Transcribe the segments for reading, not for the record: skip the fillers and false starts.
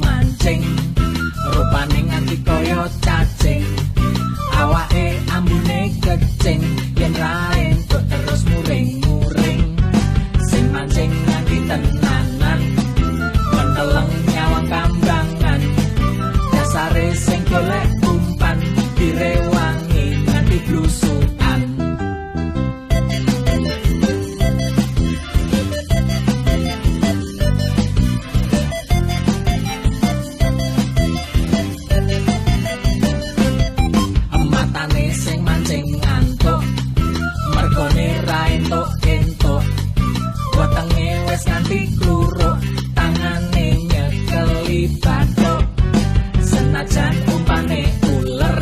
Mancing rupane nganti kaya cacing, awake ambune kecing, yen ra entuk terus muring-muring. Sing mancing nganti tenanan, menteleng nyawang kambangan, dasare sing golek umpan direwangi nganti blusukan. Nganti kluruk tangane nyekeli bathuk, senajan umpane uler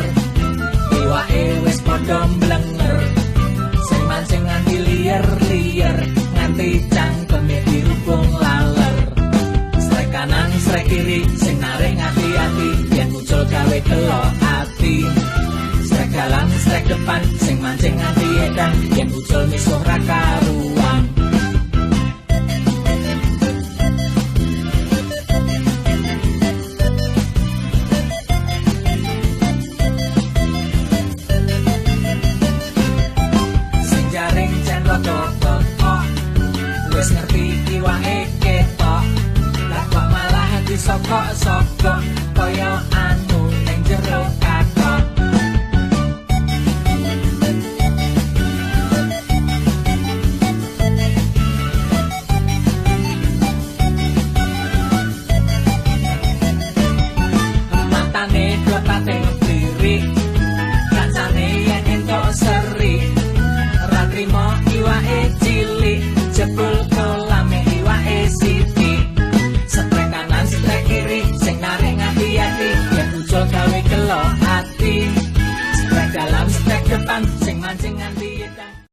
iwake wis padha mblenger. Sing mancing nganti liyer-liyer nganti cangkeme dirubung laler. Srek kanan srek kiri sing narik ati-ati yen muncul gawe delok ati. Srek dalan srek depan sing mancing nganti edan yen muncul misuh ra karuan.